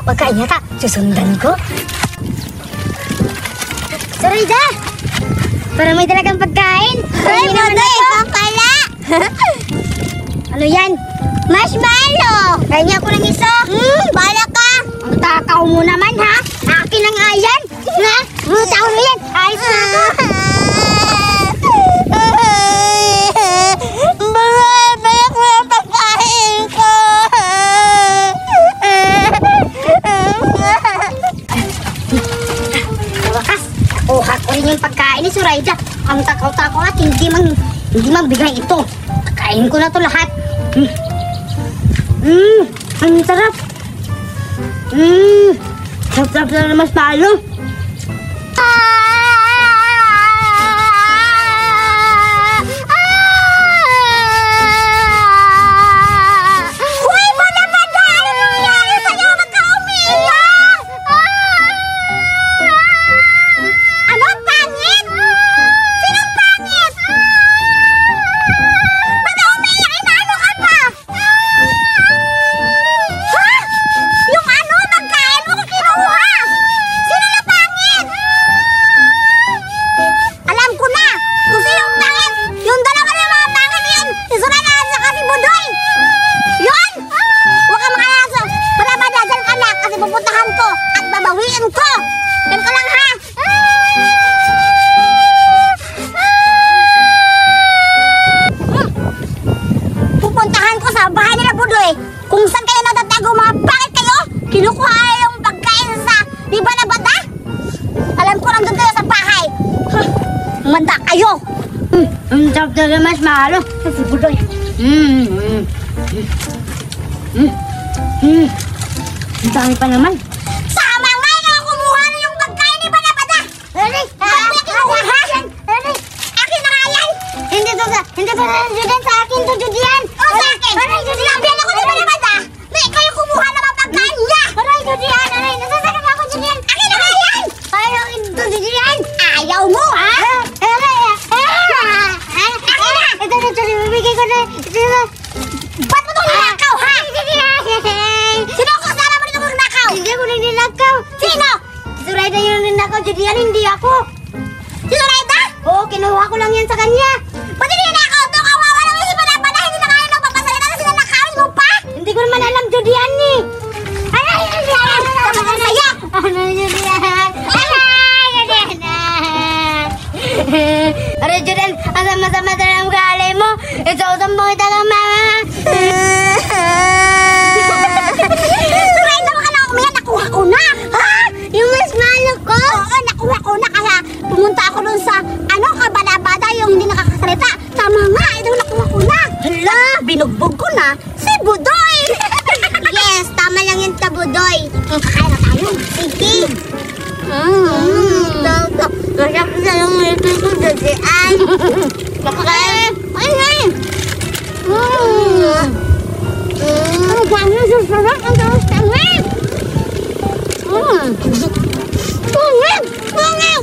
pagkain yata. Susundan ko. Zoraida! Para may talagang pagkain. Ay, Budoy, ikaw pala. Ano yan? Marshmallow. Kaya ako ng isa. Bala ka. Ang takaw mo naman ha. Akin ang ayan. Na, tao mo yan. Ayos na ito. Bayak mo ang pagkain ko. Sa wakas, nakuha ko rin yung pagkain ni Zoraida. Ang takaw-takaw at hindi man bigay ito. Kain ko na to lahat. Ang sarap. Sarap na mas palo. Manda kayo! Ang sarap na mas mahalo. Si Budoy. Ang dami pa naman. Sama nga na kumuha na yung pagkain ni Balabada! Aray! Kinuha ha? Akin na nga yan! Hindi to Judian, sa akin to Judian. O sa akin! Sinabihan ako ni Balabada! Na kayo kumuha na mga pagkain niya! Aray, Judian! Aray, nasasakit ako, Judian! Akin na nga yan! Ayaw ito, Judian! Ayaw mo ha? Ito, bibigay ko na. Ba't mo itong ninakaw ha? Sino ako kasama mo nito magnakaw? Hindi ako ninakaw. Sino? Si Zoraida yung ninakaw, Judian, hindi ako. Si Zoraida? Oo, kinuha ko lang yan sa kanya. Ba't hindi ninakaw ito? Kawawa naman si Balabada! Hindi na kaya nagpapasalita na sila nakawin mo pa! Hindi ko naman alam, Judian eh. Aray! Tama ka sa'yo! Ano, Judian? Aray, Judian, ang sama-sama ng ugali mo. Isusumbong kita ng mama. Zoraida, baka na umiyan. Nakuha ko na! Ha? Yung marshmallow ko? Oo, nakuha ko na kaya pumunta ako dun sa Balabada yung hindi nakakasalita. Tama nga, ito nakuha ko na. Hala, binugbog ko na si Budoy. Yes, tama lang yung tabudoy. Kakain na tayo. Sige. Masarap na yung ngipin ko, Judian. Kakain. Ay! Ang dami susarap. Ang dami sarap. Tungin! Tungin! Tungin!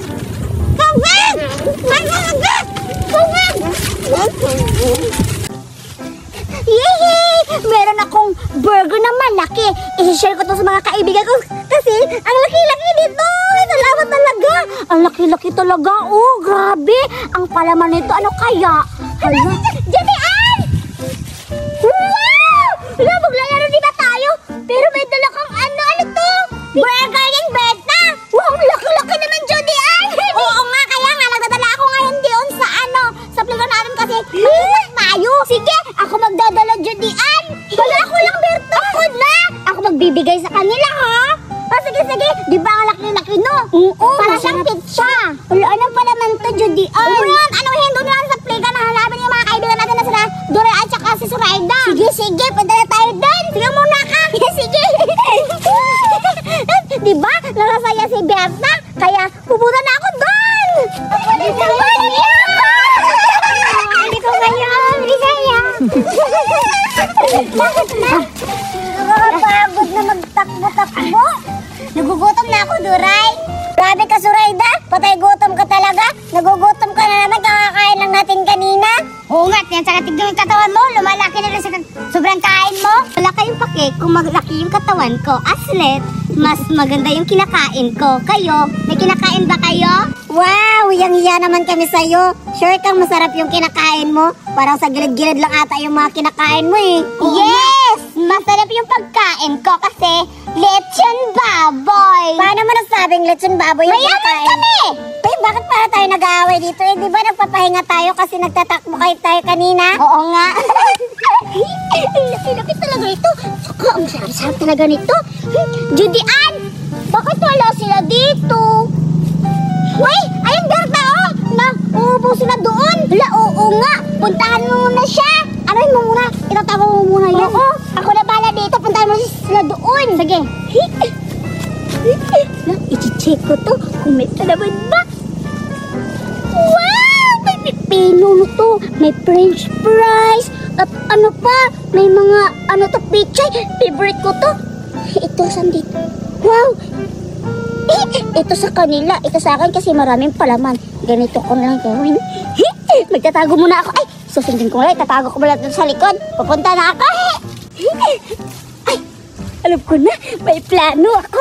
Tungin! Yehey! Meron akong burger na malaki. I-share ko to sa mga kaibigan ko kasi ang laki-laki nito. Salamat talaga. Ang laki-laki talaga. Oh, grabe. Ang palaman nito. Ano kaya? Hala. Judian! Wow! Hala, maglalaro di ba tayo? Pero may dala kang ano to? Burger yung beta. Wow, laki-laki naman, Judian. Oo nga, kaya nga nagdadala ako ngayon diyon sa sa playground natin kasi malinis tayo. Sige, ako magdadala, Judian. Wala ako lang, Berto. Ako na. Ako magbibigay sa kanila, ha? Oh, sige. Di ba ang laki-laki, no? Oo, para siyang pizza. Wala, ano pa naman to, Judian? Oo yan, anuhin doon lang sa playground. Hanapin yung mga kaibigan natin na sila Dora at saka si Zoraida. Sige, padala tayo doon. Sige muna ka. Sige. Di ba? Nakasaya si Berta. Kaya pupunta na ako doon. Hindi ko kayo. Bisaya. Nakakapagod na magtakbo-takbo. Nagugutom na ako, Duray. Grabe ka, Zoraida. Patay gutom ka talaga. Nagugutom ka na naman. Kakakain lang natin kanina. Oo nga, yan. Saka tignan yung katawan mo. Lumalaki na rin sa sobrang kain mo. Wala kayong pake kung maglaki yung katawan ko. Aslet. mas maganda yung kinakain ko. Kayo, may kinakain ba kayo? Wow, yang-iya naman kami sa'yo. Sure kang masarap yung kinakain mo? Parang sa gilid-gilid lang ata yung mga kinakain mo eh. Yes! Masarap yung pagkain ko kasi lechon baboy. Paano mo nasabing lechon baboy yung kinakain? Kami! Uy, bakit para tayo nag-aaway dito? Eh, di ba nagpapahinga tayo kasi nagtatakbo kayo tayo kanina? Oo nga. Ang laki-laki talaga ito. Saka, ang sarap talaga nito. Judy Ann, bakit wala sila dito? Uy, ayun Berta, oh! Uupo sila doon. Wala, oo nga. Puntahan mo muna siya. Anoin mo muna. Itatago mo muna yan. Oo, ako na pala dito. Puntahan mo sila doon. Sige. I-check ko to kung may talaman ba. Wow! May pipino mo to. May french fries. At ano pa? May mga, ano to, pichay. Favorite ko to. Ito, sandito. Wow! Ito sa kanila. Ito sa akin kasi maraming palaman. Ganito ko na lang gawin. Magtatago muna ako. Ay, susundin ko lang. Tatago ko mula sa likod. Pupunta na ako. Ay, alam ko na. May plano ako.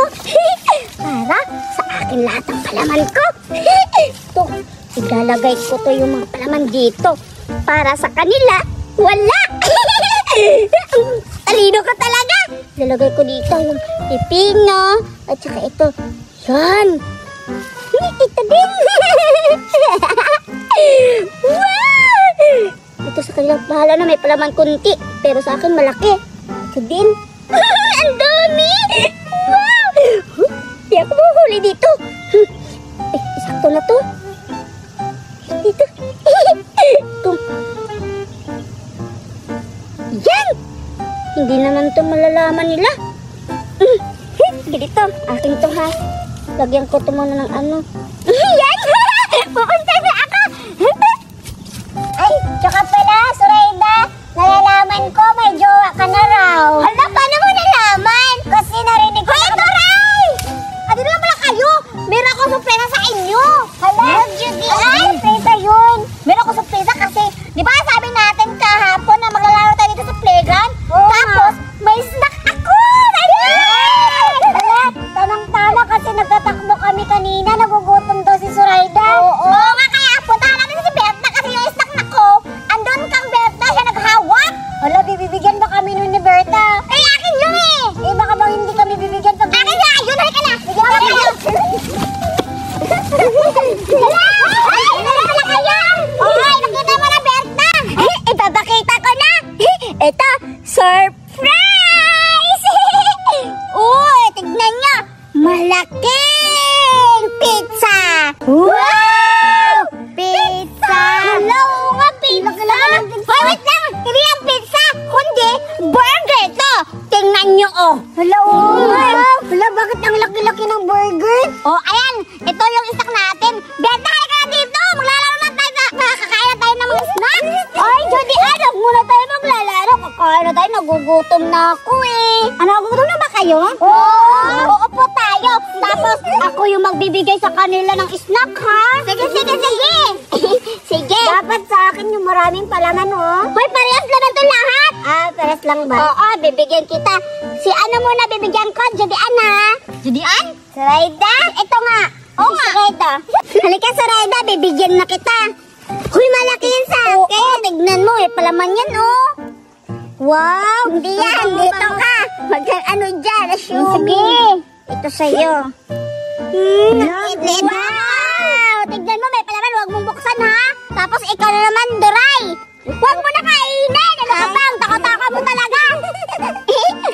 Para sa akin lahat ng palaman ko. Ito, ilalagay ko to yung mga palaman dito. Para sa kanila, wala. Talino ko talaga. Lalagay ko dito yung pipino. At saka ito. Yan. Ito din. Wow! Ito sa kanila, bahala na may palaman kunti. Pero sa akin malaki. Ito din. Ang dami! Wow! Di ako mahuli dito. Eh, isakto na to. Dito. Ito. Yan! Hindi naman ito malalaman nila. Ganito, akin to ha. Lagyan ko ito muna ng ano. Yan! Pupunta na ako! Ay, tsaka pala, Zoraida, nalalaman ko may jowa ka na raw. Hala, paano mo nalaman? Kasi narinig ko. Hoy, Doray! Ano naman pala kayo? Meron ako sorpresa sa inyo. Hala, Judy, ay, sorpresa yun. Meron ako sorpresa kasi, di ba sabi natin kahapon na maglalaro tayo dito sa playground? Tapos, may snack ako! Hala, tamang-tama kasi nagtatakbo kami kanina. Nagugutom daw si Zoraida. Oo nga, kaya puntahan natin si Berta kasi yung snack na ko. Andun kang Berta, siya naghawak. Hala, bibigyan ba kami nun ni Berta? Ay, akin yun eh. Eh, baka bang hindi kami bibigyan pag... Akin na, yun, halika na. Bigyan ka kayo. Hala! Ay, wala kayo. Okay, nakita mo na Berta. Ipapakita ko na. Ito, surprise! Uy, tignan nyo. Malaking pizza! Wow! Pizza! Hello nga, pizza! Hoy, wait lang! Hindi ang pizza, kundi burger to! Tingnan nyo, oh! Hello! Wow! Hala, bakit ang laki-laki ng burger? Oh, ayan! Ito yung snack natin! Benta, halika na dito! Maglalaro na tayo! Makakain na tayo ng mga snack! Ay, Judy, huwag muna tayo maglalaro! Kakain na tayo, nagugutom na ako eh! Ano, nagugutom na ba kayo? Oo po tayo! Tapos, ako yung magbibigay sa kanila ng snack, ha? Sige! Sige! Dapat sa akin yung maraming palaman, oh. Hoy, parehas lang to lahat! Ah, parehas lang ba? Oo, bibigyan kita. Si ano muna bibigyan ko? Judy Ann, ha? Judy Ann? Zoraida? Ito nga. Oo nga. Zoraida. Halika, Zoraida, bibigyan na kita. Huy, malaki yan sa akin. Oo, tignan mo, palaman yan, oh. Wow! Hindi yan, dito ka. Ano dyan, assume. Sige. Ito sa'yo. Wow! Tignan mo, may palaman. Huwag mong buksan, ha? Tapos ikaw na naman, Doray. Huwag mo na kainin. Ano ka bang? Takot-takot mo talaga.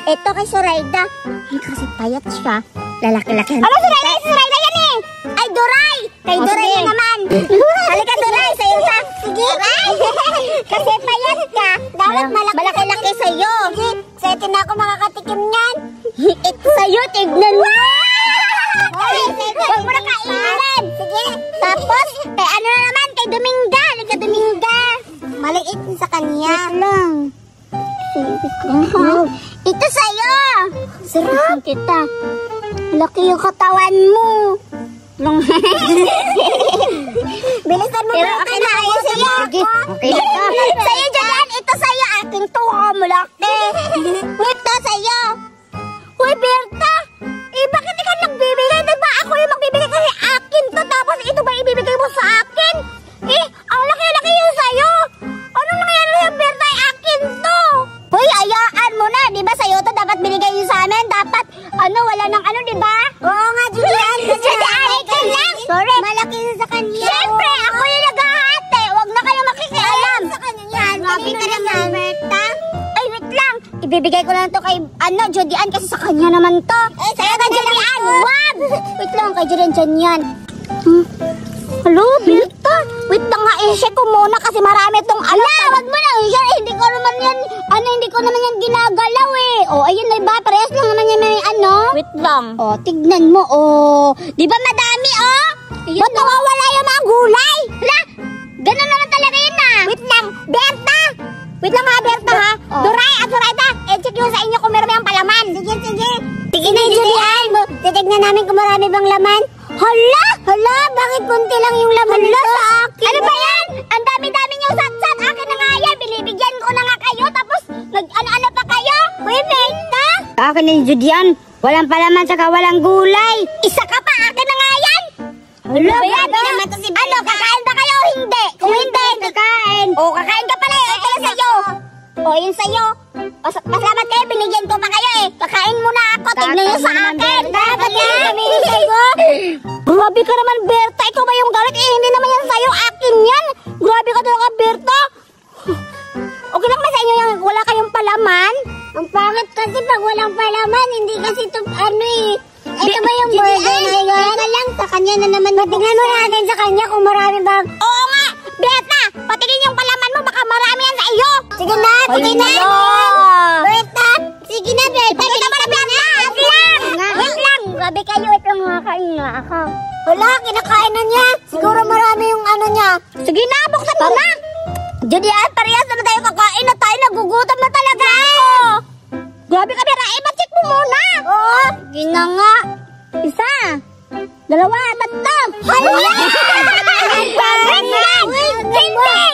Ito kay Zoraida. Kasi payat siya. Lalaki-laki. Ano, Zoraida? Zoraida yan eh. Ay, Doray. Kay Doray na naman. Halika, Doray. Sa'yo ka. Sige. Kasi payat ka. Dapat malaki-laki sa'yo. Sige. Sa'yo na ako makakatikim niyan. Ito sa'yo. Tignan mo. Huwag mo na kainin. Sige. Tapos, kay ano na naman? Kay Dominga. Halika, Dominga. Maliit sa kanya. Lang. Ito sa'yo. Sarap. Kita. Laki yung katawan mo. Bilisan mo. Pero okay na kayo sa'yo. Okay na ka. Sa'yo dyan. Ito sa'yo. Aking to. Malaki. Ito sa'yo. Uy, Berta. Iba di ba? Oo nga, Julian. Julian, ikaw lang. Sorry. Malaki na sa kanya. Siyempre, ako yung naghahati. Huwag na kayo makikialam. Sa kanya yan. Grabe ka naman, Berta. Ay, wait lang. Ibibigay ko lang to kay, Julian, kasi sa kanya naman to. Sa'yo na, Julian. Wag! Wait lang, kay Julian yan. Hello, Berta. Wait lang nga, i-share ko muna kasi marami tong wag mo na i-share. Hindi ko naman yan ginagalaw eh. Oh, ayun na ba? Parehas lang naman yan may Wait lang. Oh, tignan mo, oh. Di ba madami, oh? Ba't nawawala yung mga gulay? Hala, ganun naman talaga yun Wait lang, Berta. Wait lang ha, Berta ha. Duray at Durayta, check yung sa inyo kung meron yung palaman. Sige. Tignan na, Julian. Titignan namin kung marami bang laman. Hala, bakit kunti lang yung laman nito? Sa akin. Ano ba yan? Ang dami-dami niyong satsat. Akin na nga yan. Binibigyan ko na nga kayo. Tapos, nag-ano pa kayo? Uy, Berta. Akin na yung Judian. Walang palaman saka walang gulay. Isa ka pa. Akin na nga yan. Hala, grabe naman to si Berta. Kakain ba kayo o hindi? Kung hindi, kakain. Kakain ka pala. Ito lang sa'yo. Yun sa'yo. Pasalamat kayo. Binigyan ko pa kayo eh. Kakain muna ako. Tignan nyo sa akin. Dapat yan kami sa'yo. Grabe ka naman, Berta. Ikaw ba yung galit? Hindi naman yan sa'yo. Akin yan. Grabe ka talaga, Berta. Okay lang ba sa inyo yung wala kayong palaman? Ang pangit kasi pag walang palaman. Hindi kasi ito, ito ba yung burger na yun? Teka lang, sa kanya na naman. Patignan mo natin sa kanya kung marami ba. Oo nga, Berta. Patigin yung palaman mo. Baka marami yan sa iyo. Sige na, sige na. Berta. Sige na, Berta. Sige na, Berta. Wait lang. Grabe kayo. Ito makakain na ako. Wala, kinakain na niya. Siguro marami yung niya. Sige na, buksan mo na. Julian, parehas na tayo kakain na tayo. Nagugutom na talaga ako. Grabe ka, Berta. Check mo muna. Oo. Sige na nga. Isa. Dalawa, tatlo. Hala! Hindi!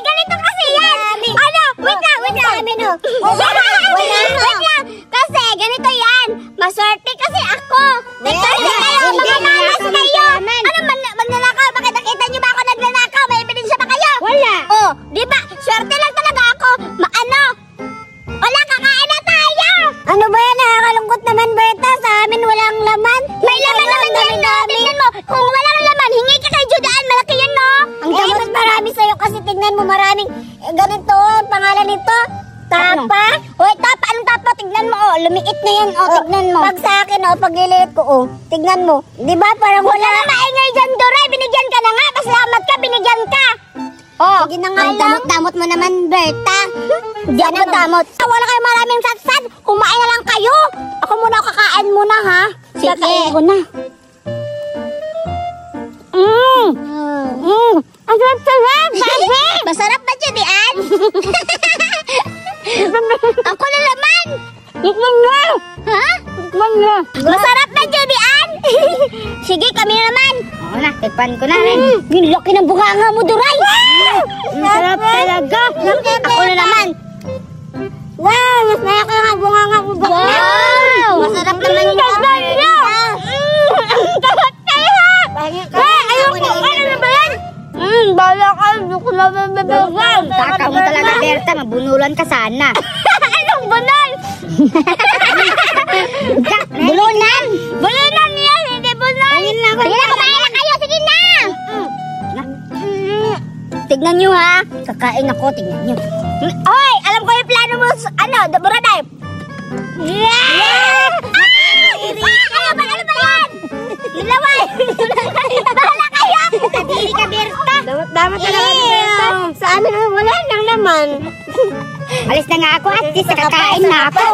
Ganito kasi yan! Wait lang! Wait lang! Kasi ganito yan! Maswerte kasi ako! Kasi kayo, mga malas kayo! Magnanakaw? Bakit nakita niyo ba ako nagnanakaw? May ebidensya ba kayo? Wala! Oh, di ba? Swerte lang talaga ako! Wala, kakain na tayo! Ano ba yan? Nakakalungkot naman, Berta. Sa amin walang laman. May laman naman din na. Tingnan mo, kung walang laman, hingi ka kay Julian. Malaki yan, no? Mas marami sa'yo kasi tingnan mo, maraming ganito, pangalan nito. Tapa. Tapa. Anong tapa? Tignan mo, lumiit na yan, tignan mo. Pag sa akin, pagliliit ko, tignan mo. Di ba, parang wala na maingay dyan, Dore. Binigyan ka na nga. Pasalamat ka, binigyan ka. Sige na nga lang. Damot-damot mo naman, Berta. Hindi ako damot. Wala kayo maraming satsad. Kumain na lang kayo. Ako muna, kakain muna, ha? Sige. Kakain ko na. Ang sarap-sarap, sabi! Masarap ba, Julian? Ako na naman! Tikman mo! Ha? Tikman mo! Masarap na, Julian! Sige, kami naman! Oo na, tikpan ko na rin. Yung laki ng bunganga mo, Duray! Masarap talaga. Ako na naman! Wow! Mas malaki ang bunganga mo, Duray! Wow! Masarap naman yung bunganga! Ayoko! Ano na ba yan? Bala ka! Hindi ko na mababagal! Taka mo talaga, Berta. Mabunulan ka sana. Anong bunol? Bulunan? Bulunan yan! Hindi bunol! Sige na, kumain na kayo! Sige na! Tignan nyo ha! Kakain ako, tignan nyo. Hoy! Alam ko yung plano mo, Buraday! Yeah! Ano ba yan? Nilaway! Bahala kayo! Kadiri ka, Berta! Damat talaga, Berta. Sa amin wala nang laman. Alis na nga ako at least nakakain na ako.